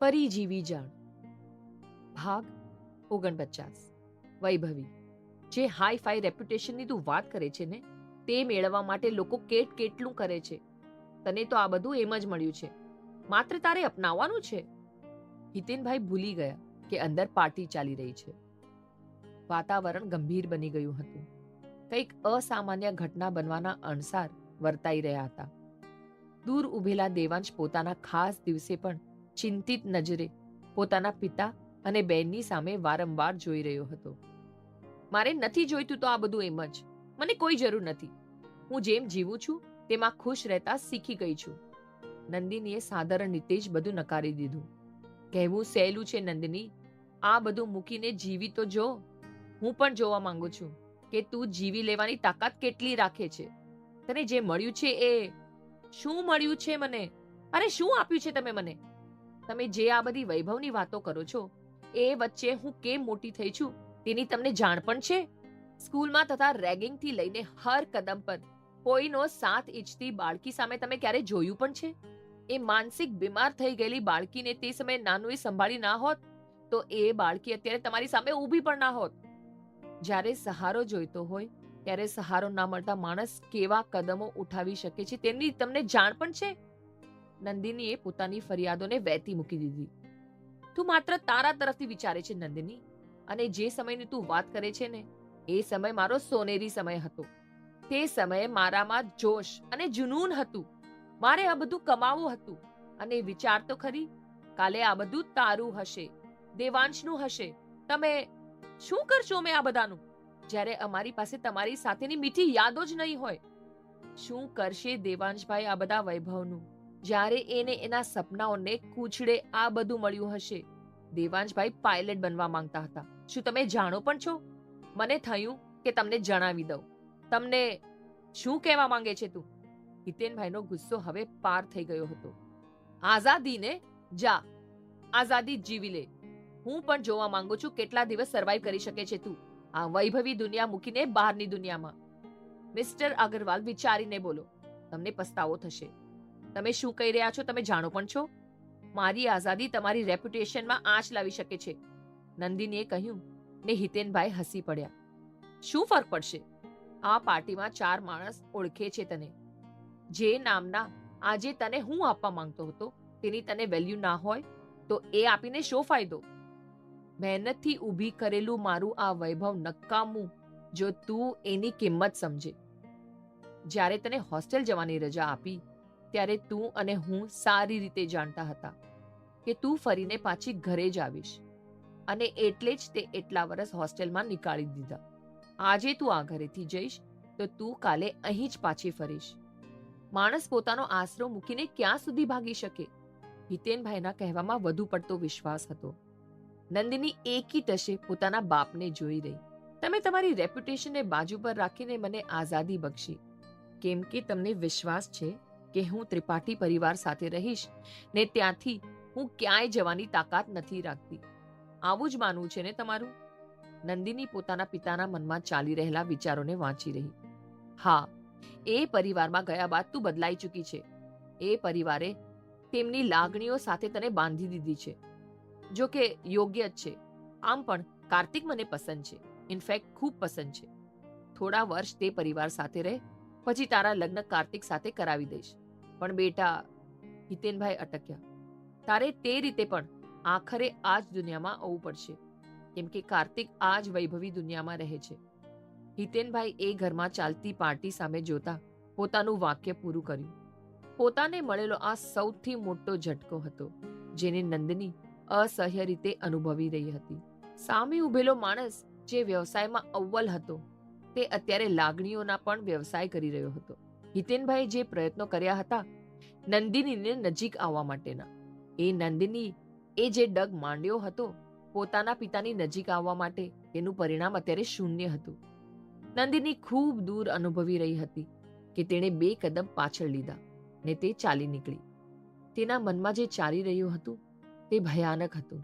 પરિજીવી જાણ ભાગ 49 વૈભવી જે હાઈ ફાઈ રેપ્યુટેશનની તું વાત કરે છે ને તે મેળવવા માટે લોકો કેટલું કરે છે. તને તો આ બધું એમ જ મળ્યું છે, માત્ર તારે અપનાવવાનું છે. હિતેનભાઈ ભૂલી ગયા કે અંદર પાર્ટી ચાલી રહી છે. વાતાવરણ ગંભીર બની ગયું હતું. કંઈક અસામાન્ય ઘટના બનવાના અણસાર વર્તાઈ રહ્યા હતા. દૂર ઉભેલા દેવાંશ પોતાના ખાસ દિવસે પણ ચિંતિત નજરે પોતાના પિતા અને બહેનની સામે વારંવાર જોઈ રહ્યો હતો. મારે નથી જોઈતું તો આ બધું એમ જ. મને કોઈ જરૂર નથી. હું જેમ જીવું છું તેમાં ખુશ રહેતા શીખી ગઈ છું. નંદિનીએ સાધારણ રીતે જ બધું નકારી દીધું. કહેવું સહેલું છે નંદિની, આ બધું મૂકીને જીવી તો જો. હું પણ જોવા માંગુ છું કે તું જીવી લેવાની તાકાત કેટલી રાખે છે. તને જે મળ્યું છે એ શું મળ્યું છે મને? અરે શું આપ્યું છે તમે મને? તમે જે આ બધી વૈભવની વાતો કરો છો એ વચ્ચે હું કેમ મોટી થઈ છું તેની તમને જાણ પણ છે? સ્કૂલમાં તથા રેગિંગથી લઈને હર કદમ પર કોઈનો સાથ ઈચ્છતી બાળકી સામે તમે ક્યારે જોયું પણ છે? એ માનસિક બીમાર થઈ ગયેલી બાળકીને તે સમયે નાનું એ સંભાળી ના હોત તો એ બાળકી અત્યારે તમારી સામે ઊભી પણ ના હોત. જ્યારે સહારો જોઈતો હોય ત્યારે સહારો ના મળતા માણસ કેવા કદમો ઉઠાવી શકે છે તેની તમને જાણ પણ છે? નંદિનીએ પોતાની ફરિયાદોને વહેતી મૂકી દીધી. તું માત્ર તારા તરફથી વિચારે છે નંદિની, અને જે સમયની તું વાત કરે છે ને એ સમય મારો સોનેરી સમય હતો. તે સમયે મારામાં જોશ અને જુનૂન હતું. મારે આ બધું કમાવું હતું અને વિચાર તો ખરી, કાલે આ બધું તારું હશે, દેવાંશનું હશે. તમે શું કરશો અમે આ બધાનું જ્યારે અમારી પાસે તમારી સાથેની મીઠી યાદો જ નહીં હોય? શું કરશે દેવાંશભાઈ આ બધા વૈભવનું જ્યારે એને એના સપનાઓને કૂછડે આ બધું મળ્યું હશે? દેવાંશભાઈ પાયલટ બનવા માંગતા હતા. શું તમે જાણો પણ છો? મને થયું કે તમને જણાવી દઉં. તમને શું કહેવા માંગે છે તું? હિતેનભાઈનો ગુસ્સો હવે પાર થઈ ગયો હતો. આઝાદીને જા, આઝાદી જીવી લે. હું પણ જોવા માંગુ છું કેટલા દિવસ સર્વાઈવ કરી શકે છે તું આ વૈભવી દુનિયા મૂકીને બહારની દુનિયામાં. મિસ્ટર અગ્રવાલ, વિચારીને બોલો, તમને પસ્તાવો થશે. તમે શું કહી રહ્યા છો તમે જાણો પણ છો? મારી આઝાદી તમારી રેપ્યુટેશનમાં આંચ લાવી શકે છે. નંદિનીએ કહ્યું ને હિતેનભાઈ હસી પડ્યા. શું ફરક પડશે? આ પાર્ટીમાં 4 માણસ ઓળખે છે તને. જે નામના આજે તને હું આપવા માંગતો હતો તેની તને વેલ્યુ ના હોય તો એ આપીને શો ફાયદો? મહેનતથી ઊભી કરેલું મારું આ વૈભવ નકામું જો તું એની કિંમત સમજે. જ્યારે તને હોસ્ટેલ જવાની રજા આપી ત્યારે તું અને હું સારી રીતે જાણતા હતા કે તું ફરીને પાછી ઘરે જ આવીશ, અને એટલે જ તે એટલા વર્ષ હોસ્ટેલમાં નીકાળી દીધા. આજે તું આ ઘરેથી જઈશ તો તું કાલે અહીં જ પાછી ફરીશ. માણસ પોતાનો આશરો મૂકીને ક્યાં સુધી ભાગી શકે? હિતેનભાઈના કહેવામાં વધુ પડતો વિશ્વાસ હતો. નંદિની એકી ટશે પોતાના બાપને જોઈ રહી. તમે તમારી રેપ્યુટેશનને બાજુ પર રાખીને મને આઝાદી બક્ષી, કેમ કે તમને વિશ્વાસ છે કે હું ત્રિપાઠી પરિવાર સાથે રહીશ ને ત્યાંથી હું ક્યાંય જવાની તાકાત નથી રાખતી. આવું જ માનવું છે ને તમારું? નંદિની પોતાના પિતાના મનમાં ચાલી રહેલા વિચારોને વાંચી રહી. હા, એ પરિવારમાં ગયા બાદ તું બદલાઈ ચૂકી છે. એ પરિવારે તેમની લાગણીઓ સાથે તને બાંધી દીધી છે. જો કે યોગ્ય જ છે. આમ પણ કાર્તિક મને પસંદ છે, ઇનફેક્ટ ખૂબ પસંદ છે. થોડા વર્ષ તે પરિવાર સાથે રહે, પછી તારા લગ્ન કાર્તિક સાથે કરાવી દઈશ. પણ બેટા, હિતેનભાઈ અટક્યા. તારે તે રીતે પણ આખરે આ જ દુનિયામાં આવવું પડશે, કેમ કે કાર્તિક આ જ વૈભવી દુનિયામાં રહે છે. હિતેનભાઈ એ ઘરમાં ચાલતી પાર્ટી સામે જોતા પોતાનું વાક્ય પૂરું કર્યું. પોતાને મળેલો આ સૌથી મોટો ઝટકો હતો જેને નંદિની અસહ્ય રીતે અનુભવી રહી હતી. સામે ઉભેલો માણસ જે વ્યવસાયમાં અવ્વલ હતો તે અત્યારે લાગણીઓના પણ વ્યવસાય કરી રહ્યો હતો. હિતેનભાઈ જે પ્રયત્નો કર્યા હતા નંદિનીને નજીક આવવા માટેના, એ નંદિની એ જે ડગ માંડ્યો હતો પોતાના પિતાની નજીક આવવા માટે, તેનું પરિણામ અત્યારે શૂન્ય હતું. નંદિની ખૂબ દૂર અનુભવી રહી હતી કે તેણે 2 કદમ પાછળ લીધા ને તે ચાલી નીકળી. તેના મનમાં જે ચાલી રહ્યું હતું તે ભયાનક હતું.